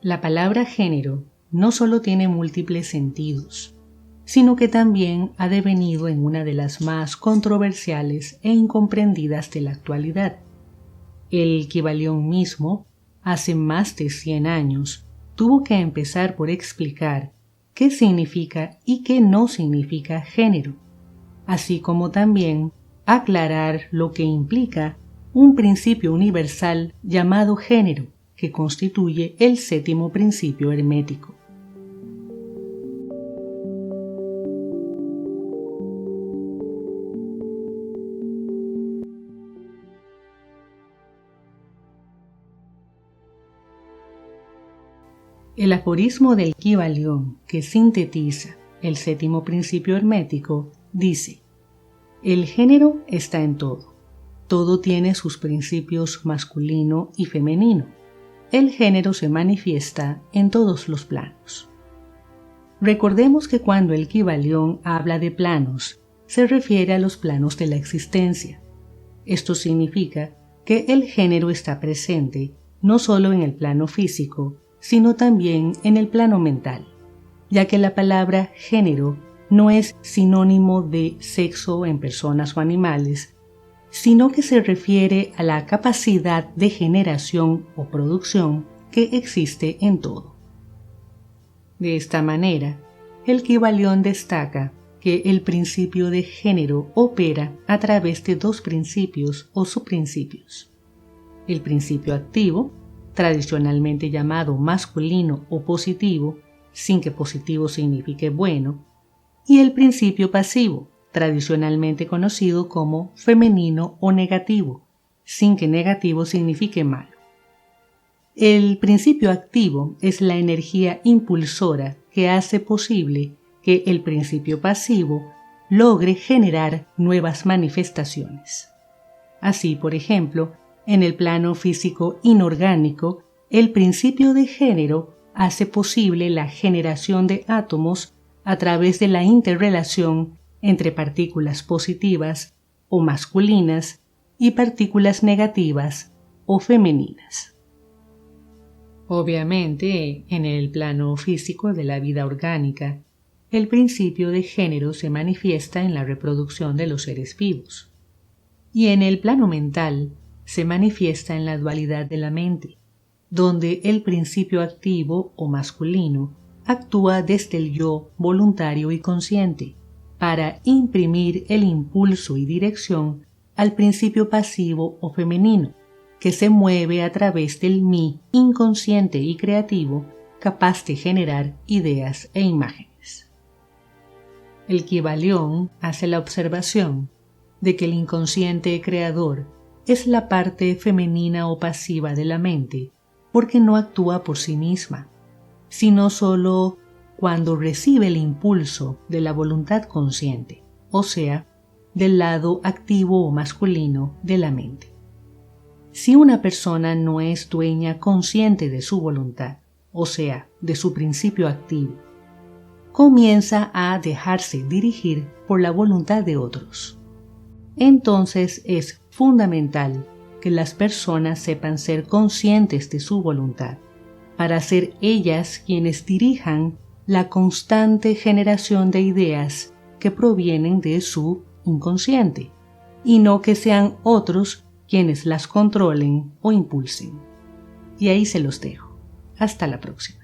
La palabra género no solo tiene múltiples sentidos, sino que también ha devenido en una de las más controversiales e incomprendidas de la actualidad. El Kybalión mismo, hace más de 100 años, tuvo que empezar por explicar qué significa y qué no significa género, así como también aclarar lo que implica un principio universal llamado género, que constituye el 7º principio hermético. El aforismo del Kybalión, que sintetiza el 7º principio hermético, dice: el género está en todo. Todo tiene sus principios masculino y femenino. El género se manifiesta en todos los planos. Recordemos que cuando el Kybalión habla de planos, se refiere a los planos de la existencia. Esto significa que el género está presente no solo en el plano físico, sino también en el plano mental, ya que la palabra género no es sinónimo de sexo en personas o animales, sino que se refiere a la capacidad de generación o producción que existe en todo. De esta manera, el Kybalión destaca que el principio de género opera a través de 2 principios o subprincipios: el principio activo, tradicionalmente llamado masculino o positivo, sin que positivo signifique bueno, y el principio pasivo, tradicionalmente conocido como femenino o negativo, sin que negativo signifique malo. El principio activo es la energía impulsora que hace posible que el principio pasivo logre generar nuevas manifestaciones. Así, por ejemplo, en el plano físico inorgánico, el principio de género hace posible la generación de átomos a través de la interrelación entre partículas positivas o masculinas y partículas negativas o femeninas. Obviamente, en el plano físico de la vida orgánica, el principio de género se manifiesta en la reproducción de los seres vivos. Y en el plano mental, se manifiesta en la dualidad de la mente, donde el principio activo o masculino actúa desde el yo voluntario y consciente, para imprimir el impulso y dirección al principio pasivo o femenino, que se mueve a través del mí inconsciente y creativo, capaz de generar ideas e imágenes. El Kybalión hace la observación de que el inconsciente creador es la parte femenina o pasiva de la mente, porque no actúa por sí misma, sino solo cuando recibe el impulso de la voluntad consciente, o sea, del lado activo o masculino de la mente. Si una persona no es dueña consciente de su voluntad, o sea, de su principio activo, comienza a dejarse dirigir por la voluntad de otros. Entonces es fundamental que las personas sepan ser conscientes de su voluntad, para ser ellas quienes dirijan la constante generación de ideas que provienen de su inconsciente, y no que sean otros quienes las controlen o impulsen. Y ahí se los dejo. Hasta la próxima.